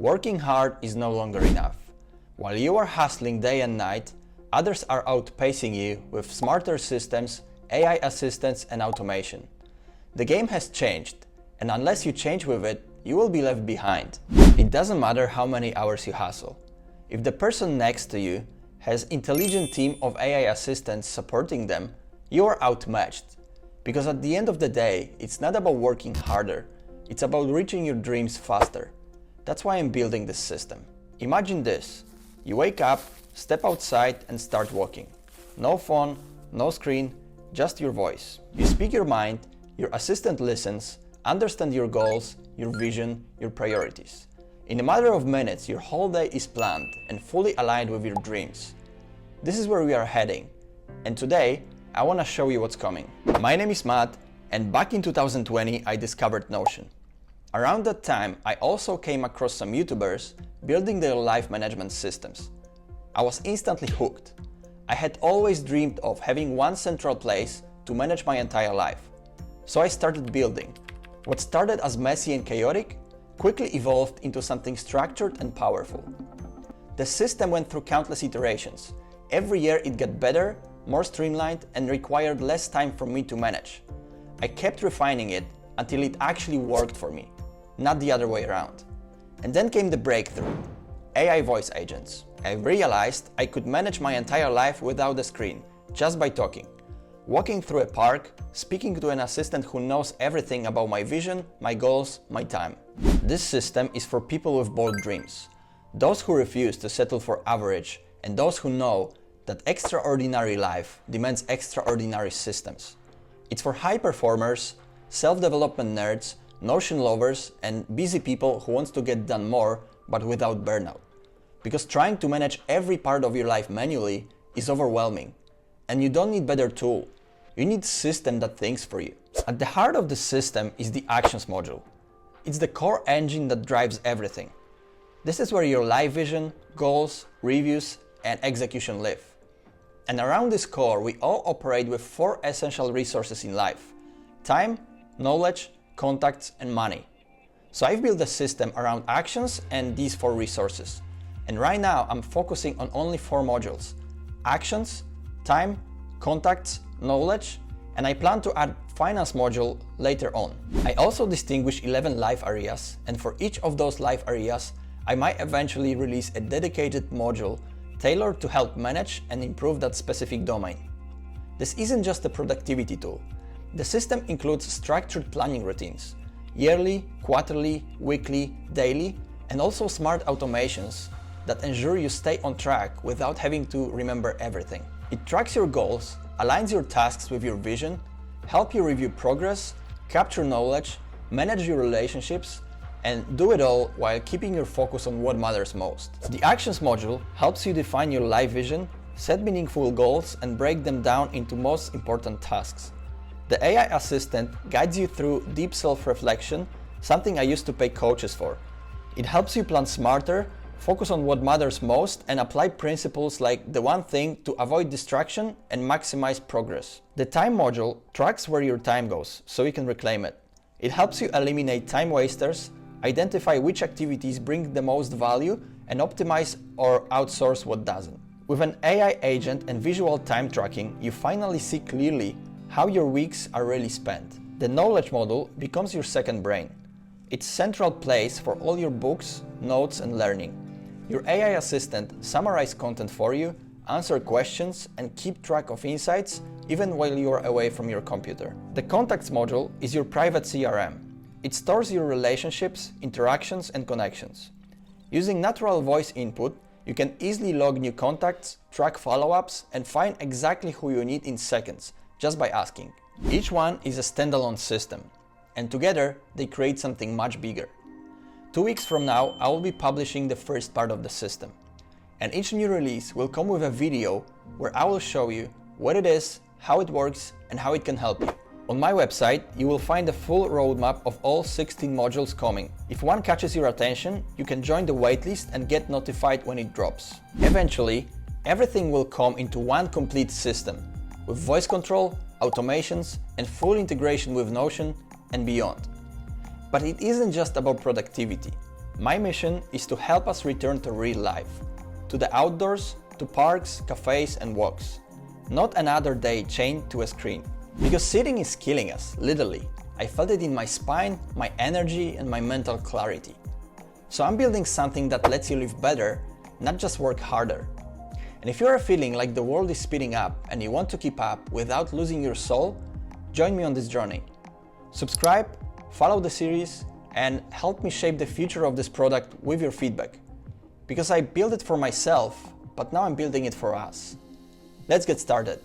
Working hard is no longer enough. While you are hustling day and night, others are outpacing you with smarter systems, AI assistance and automation. The game has changed, and unless you change with it, you will be left behind. It doesn't matter how many hours you hustle. If the person next to you has an intelligent team of AI assistants supporting them, you are outmatched. Because at the end of the day, it's not about working harder, it's about reaching your dreams faster. That's why I'm building this system. Imagine this. You wake up, step outside and start walking. No phone, no screen, just your voice. You speak your mind, your assistant listens, understands your goals, your vision, your priorities. In a matter of minutes, your whole day is planned and fully aligned with your dreams. This is where we are heading. And today, I want to show you what's coming. My name is Matt, and back in 2020, I discovered Notion. Around that time, I also came across some YouTubers building their life management systems. I was instantly hooked. I had always dreamed of having one central place to manage my entire life. So I started building. What started as messy and chaotic quickly evolved into something structured and powerful. The system went through countless iterations. Every year it got better, more streamlined, and required less time from me to manage. I kept refining it until it actually worked for me, not the other way around. And then came the breakthrough, AI voice agents. I realized I could manage my entire life without a screen, just by talking. Walking through a park, speaking to an assistant who knows everything about my vision, my goals, my time. This system is for people with bold dreams, those who refuse to settle for average, and those who know that extraordinary life demands extraordinary systems. It's for high performers, self-development nerds, Notion lovers, and busy people who want to get done more but without burnout. Because trying to manage every part of your life manually is overwhelming. And you don't need better tool. You need a system that thinks for you. At the heart of the system is the Actions module. It's the core engine that drives everything. This is where your life vision, goals, reviews, and execution live. And around this core, we all operate with 4 essential resources in life: time, knowledge, contacts, and money. So I've built a system around actions and these 4 resources. And right now I'm focusing on only 4 modules: actions, time, contacts, knowledge, and I plan to add finance module later on. I also distinguish 11 life areas, and for each of those life areas, I might eventually release a dedicated module tailored to help manage and improve that specific domain. This isn't just a productivity tool. The system includes structured planning routines, yearly, quarterly, weekly, daily, and also smart automations that ensure you stay on track without having to remember everything. It tracks your goals, aligns your tasks with your vision, helps you review progress, capture knowledge, manage your relationships, and do it all while keeping your focus on what matters most. The Actions module helps you define your life vision, set meaningful goals, and break them down into most important tasks. The AI assistant guides you through deep self-reflection, something I used to pay coaches for. It helps you plan smarter, focus on what matters most, and apply principles like the one thing to avoid distraction and maximize progress. The Time module tracks where your time goes, so you can reclaim it. It helps you eliminate time wasters, identify which activities bring the most value, and optimize or outsource what doesn't. With an AI agent and visual time tracking, you finally see clearly how your weeks are really spent. The Knowledge module becomes your second brain. It's a central place for all your books, notes, and learning. Your AI assistant summarizes content for you, answer questions, and keep track of insights even while you are away from your computer. The Contacts module is your private CRM. It stores your relationships, interactions, and connections. Using natural voice input, you can easily log new contacts, track follow-ups, and find exactly who you need in seconds, just by asking. Each one is a standalone system, and together they create something much bigger. 2 weeks from now, I will be publishing the first part of the system, and each new release will come with a video where I will show you what it is, how it works, and how it can help you. On my website, you will find a full roadmap of all 16 modules coming. If one catches your attention, you can join the waitlist and get notified when it drops. Eventually, everything will come into one complete system, with voice control, automations, and full integration with Notion and beyond. But it isn't just about productivity. My mission is to help us return to real life, to the outdoors, to parks, cafes and walks. Not another day chained to a screen. Because sitting is killing us, literally. I felt it in my spine, my energy and my mental clarity. So I'm building something that lets you live better, not just work harder. And if you're feeling like the world is speeding up and you want to keep up without losing your soul, join me on this journey. Subscribe, follow the series, and help me shape the future of this product with your feedback. Because I built it for myself, but now I'm building it for us. Let's get started.